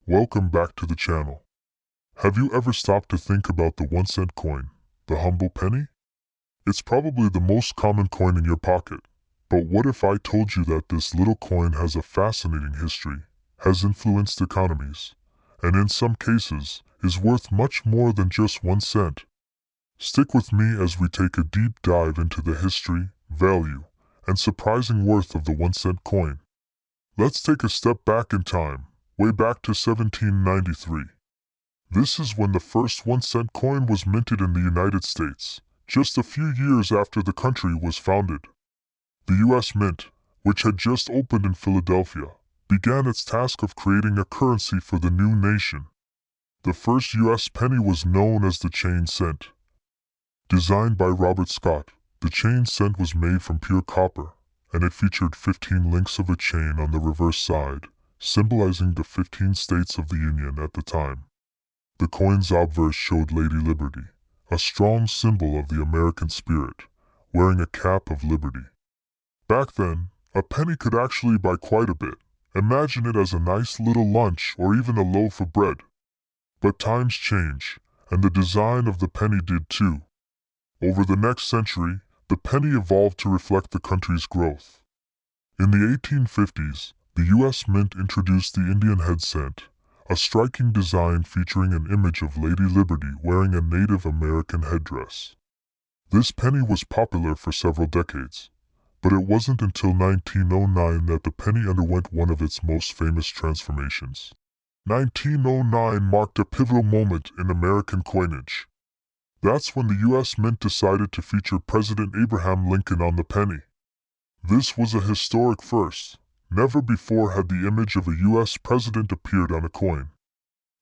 Welcome back to the channel. Have you ever stopped to think about the 1-cent coin, the humble penny? It's probably the most common coin in your pocket. But what if I told you that this little coin has a fascinating history, has influenced economies, and in some cases, is worth much more than just 1 cent? Stick with me as we take a deep dive into the history, value, and surprising worth of the 1-cent coin. Let's take a step back in time, way back to 1793. This is when the first 1-cent coin was minted in the United States, just a few years after the country was founded. The U.S. Mint, which had just opened in Philadelphia, began its task of creating a currency for the new nation. The first U.S. penny was known as the chain cent. Designed by Robert Scott, the chain cent was made from pure copper, and it featured 15 links of a chain on the reverse side, symbolizing the 15 states of the Union at the time. The coin's obverse showed Lady Liberty, a strong symbol of the American spirit, wearing a cap of liberty. Back then, a penny could actually buy quite a bit. Imagine it as a nice little lunch or even a loaf of bread. But times change, and the design of the penny did too. Over the next century, the penny evolved to reflect the country's growth. In the 1850s, the U.S. Mint introduced the Indian head cent, a striking design featuring an image of Lady Liberty wearing a Native American headdress. This penny was popular for several decades, but it wasn't until 1909 that the penny underwent one of its most famous transformations. 1909 marked a pivotal moment in American coinage. That's when the U.S. Mint decided to feature President Abraham Lincoln on the penny. This was a historic first. Never before had the image of a U.S. president appeared on a coin.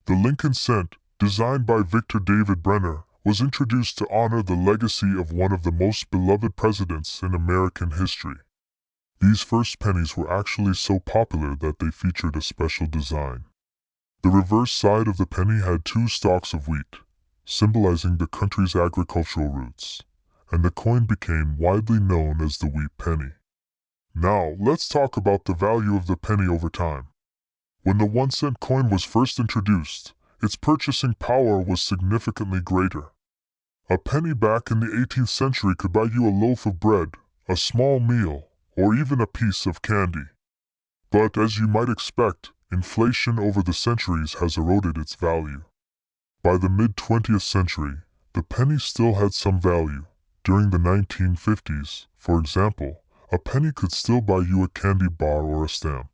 The Lincoln cent, designed by Victor David Brenner, was introduced to honor the legacy of one of the most beloved presidents in American history. These first pennies were actually so popular that they featured a special design. The reverse side of the penny had 2 stalks of wheat, symbolizing the country's agricultural roots, and the coin became widely known as the wheat penny. Now, let's talk about the value of the penny over time. When the 1-cent coin was first introduced, its purchasing power was significantly greater. A penny back in the 18th century could buy you a loaf of bread, a small meal, or even a piece of candy. But as you might expect, inflation over the centuries has eroded its value. By the mid-20th century, the penny still had some value. During the 1950s, for example, a penny could still buy you a candy bar or a stamp.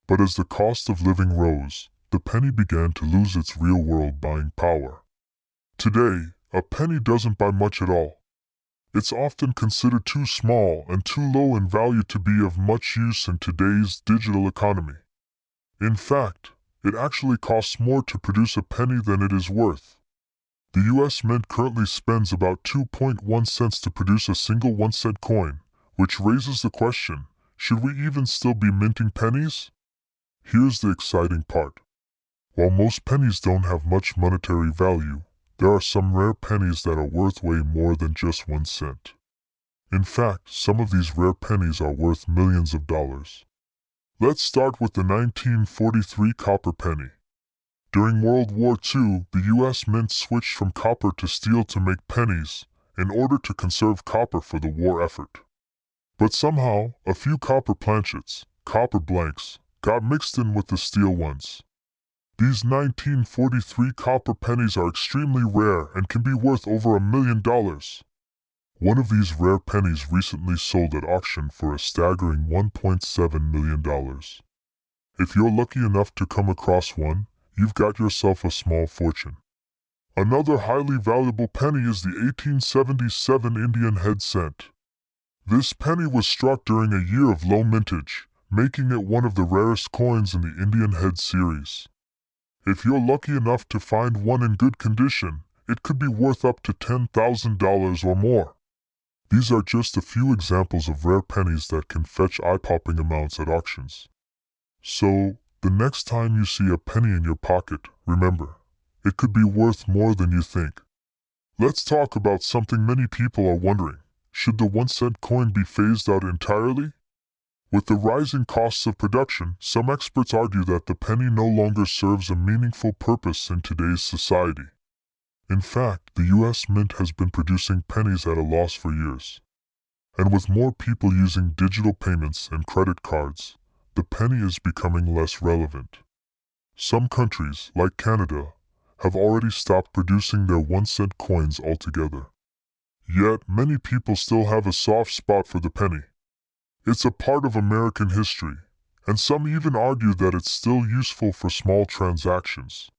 But as the cost of living rose, the penny began to lose its real-world buying power. Today, a penny doesn't buy much at all. It's often considered too small and too low in value to be of much use in today's digital economy. In fact, it actually costs more to produce a penny than it is worth. The U.S. Mint currently spends about 2.1 cents to produce a single 1-cent coin, which raises the question, should we even still be minting pennies? Here's the exciting part. While most pennies don't have much monetary value, there are some rare pennies that are worth way more than just 1 cent. In fact, some of these rare pennies are worth millions of dollars. Let's start with the 1943 copper penny. During World War II, the U.S. Mint switched from copper to steel to make pennies, in order to conserve copper for the war effort. But somehow, a few copper planchets, copper blanks, got mixed in with the steel ones. These 1943 copper pennies are extremely rare and can be worth over $1 million. One of these rare pennies recently sold at auction for a staggering $1.7 million. If you're lucky enough to come across one, you've got yourself a small fortune. Another highly valuable penny is the 1877 Indian head cent. This penny was struck during a year of low mintage, making it one of the rarest coins in the Indian head series. If you're lucky enough to find one in good condition, it could be worth up to $10,000 or more. These are just a few examples of rare pennies that can fetch eye-popping amounts at auctions. So, the next time you see a penny in your pocket, remember, it could be worth more than you think. Let's talk about something many people are wondering. Should the 1-cent coin be phased out entirely? With the rising costs of production, some experts argue that the penny no longer serves a meaningful purpose in today's society. In fact, the US Mint has been producing pennies at a loss for years. And with more people using digital payments and credit cards, the penny is becoming less relevant. Some countries, like Canada, have already stopped producing their 1-cent coins altogether. Yet, many people still have a soft spot for the penny. It's a part of American history, and some even argue that it's still useful for small transactions.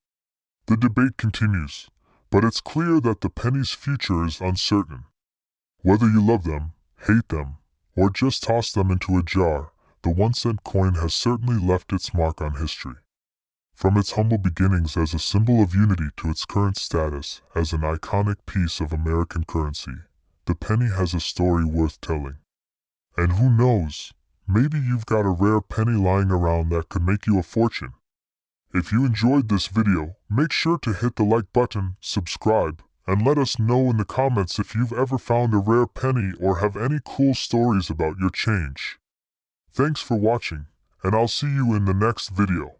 The debate continues, but it's clear that the penny's future is uncertain. Whether you love them, hate them, or just toss them into a jar, the 1-cent coin has certainly left its mark on history. From its humble beginnings as a symbol of unity to its current status as an iconic piece of American currency, the penny has a story worth telling. And who knows, maybe you've got a rare penny lying around that could make you a fortune. If you enjoyed this video, make sure to hit the like button, subscribe, and let us know in the comments if you've ever found a rare penny or have any cool stories about your change. Thanks for watching, and I'll see you in the next video.